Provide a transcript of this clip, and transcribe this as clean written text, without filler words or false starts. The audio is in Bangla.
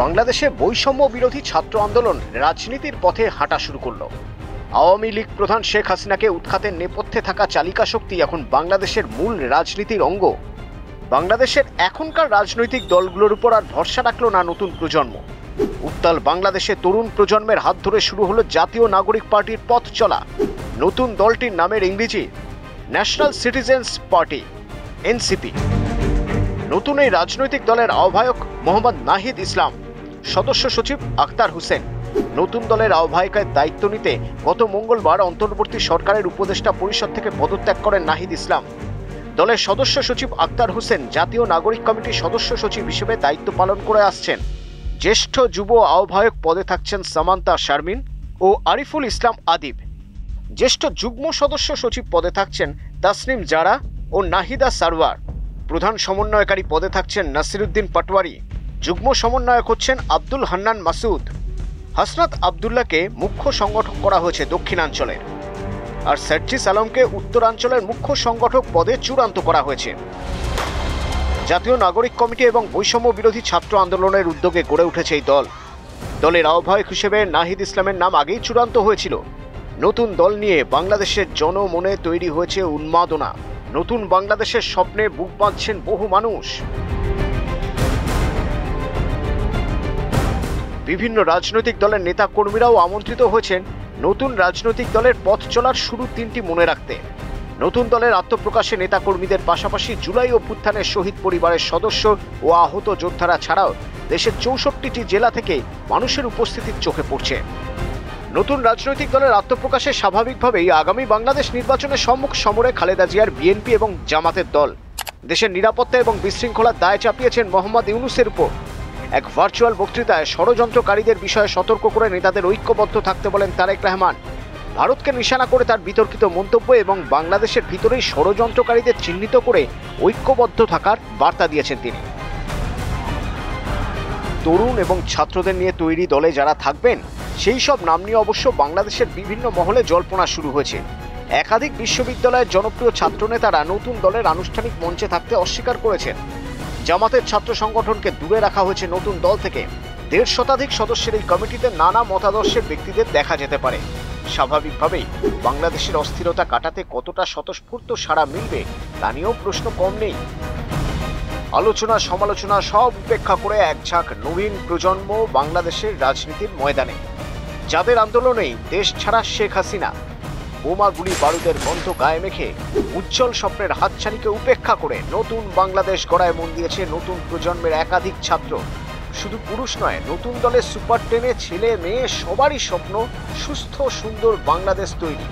বাংলাদেশে বৈষম্য বিরোধী ছাত্র আন্দোলন রাজনীতির পথে হাঁটা শুরু করলো। আওয়ামী লীগ প্রধান শেখ হাসিনাকে উৎখাতের নেপথ্যে থাকা চালিকা শক্তি এখন বাংলাদেশের মূল রাজনীতির অঙ্গ। বাংলাদেশের এখনকার রাজনৈতিক দলগুলোর উপর আর ভরসা রাখল না নতুন প্রজন্ম। উত্তাল বাংলাদেশে তরুণ প্রজন্মের হাত ধরে শুরু হলো জাতীয় নাগরিক পার্টির পথ চলা। নতুন দলটির নামের ইংরেজি ন্যাশনাল সিটিজেন্স পার্টি, এনসিপি। নতুন এই রাজনৈতিক দলের আহ্বায়ক মোহাম্মদ নাহিদ ইসলাম, সদস্য সচিব আখতার হোসেন। নতুন দলের আহ্বায়কের দায়িত্ব নিতে গত মঙ্গলবার অন্তর্বর্তী সরকারের উপদেষ্টা পরিষদ থেকে পদত্যাগ করেন নাহিদ ইসলাম। দলের সদস্য সচিব আখতার হোসেন জাতীয় নাগরিক কমিটির সদস্য সচিব হিসেবে দায়িত্ব পালন করে আসছেন। জ্যেষ্ঠ যুব আহ্বায়ক পদে থাকছেন সামান্তা শারমিন ও আরিফুল ইসলাম আদিব। জ্যেষ্ঠ যুগ্ম সদস্য সচিব পদে থাকছেন তাসনিম জারা ও নাহিদা সারওয়ার। প্রধান সমন্বয়কারী পদে থাকছেন নাসিরুদ্দিন পাটোয়ারি। যুগ্ম সমন্বয়ক হচ্ছেন আব্দুল হান্নান মাসুদ। হাসনাত আবদুল্লাহকে মুখ্য সংগঠক করা হয়েছে দক্ষিণাঞ্চলের, আর সার্জিস আলমকে উত্তরাঞ্চলের মুখ্য সংগঠক পদে চূড়ান্ত করা হয়েছে। জাতীয় নাগরিক কমিটি এবং বৈষম্য বিরোধী ছাত্র আন্দোলনের উদ্যোগে গড়ে উঠেছে এই দল। দলের আহ্বায়ক হিসেবে নাহিদ ইসলামের নাম আগেই চূড়ান্ত হয়েছিল। নতুন দল নিয়ে বাংলাদেশের জনমনে তৈরি হয়েছে উন্মাদনা। নতুন বাংলাদেশের স্বপ্নে বুক বাঁধছেন বহু মানুষ। বিভিন্ন রাজনৈতিক দলের নেতা কর্মীরাও আমন্ত্রিত হয়েছেন নতুন রাজনৈতিক দলের পথ চলার শুরু তিনটি মনে রাখতে। নতুন দলের আত্মপ্রকাশে নেতা কর্মীদের পাশাপাশি জুলাই অভ্যুত্থানের শহীদ পরিবারের সদস্য ও আহত যোদ্ধারা ছাড়াও দেশের 64টি জেলা থেকে মানুষের উপস্থিতি চোখে পড়ছে। নতুন রাজনৈতিক দলের আত্মপ্রকাশে স্বাভাবিকভাবেই আগামী বাংলাদেশ নির্বাচনের সম্মুখ সমরে খালেদা জিয়ার বিএনপি এবং জামাতের দল দেশের নিরাপত্তা এবং বিশৃঙ্খলার দায় চাপিয়েছেন মোহাম্মদ ইউনূসের উপর। এক ভার্চুয়াল বক্তৃতায় ষড়যন্ত্রকারীদের বিষয়ে সতর্ক করে নেতাদের ঐক্যবদ্ধ থাকতে বলেন তারেক রহমান। ভারতকে নিশানা করে তার বিতর্কিত মন্তব্য এবং বাংলাদেশের ভিতরেই ষড়যন্ত্রকারীদের চিহ্নিত করে ঐক্যবদ্ধ থাকার বার্তা দিয়েছেন তিনি। তরুণ এবং ছাত্রদের নিয়ে তৈরি দলে যারা থাকবেন সেই সব নাম নিয়ে অবশ্য বাংলাদেশের বিভিন্ন মহলে জল্পনা শুরু হয়েছে। একাধিক বিশ্ববিদ্যালয়ের জনপ্রিয় ছাত্রনেতারা নতুন দলের আনুষ্ঠানিক মঞ্চে থাকতে অস্বীকার করেছেন। জামাতের ছাত্র সংগঠনকে দূরে রাখা হয়েছে নতুন দল থেকে। 1.5 শতাধিক সদস্যের এই কমিটিতে নানা মতাদর্শের ব্যক্তিদের দেখা যেতে পারে। স্বাভাবিকভাবেই বাংলাদেশের অস্থিরতা কাটাতে কতটা স্বতঃস্ফূর্ত সাড়া মিলবে তা নিয়েও প্রশ্ন কম নেই। আলোচনা সমালোচনা সব উপেক্ষা করে এক ঝাঁক নবীন প্রজন্ম বাংলাদেশের রাজনীতির ময়দানে, যাদের আন্দোলনেই দেশ ছাড়া শেখ হাসিনা। বোমা গুলি বারুদের গন্ধ গায়ে মেখে উজ্জ্বল স্বপ্নের হাতছানিকে উপেক্ষা করে নতুন বাংলাদেশ গড়ায় মন দিয়েছে নতুন প্রজন্মের একাধিক ছাত্র। শুধু পুরুষ নয়, নতুন দলের সুপার টেনে ছেলে মেয়ে সবারই স্বপ্ন সুস্থ সুন্দর বাংলাদেশ তৈরি।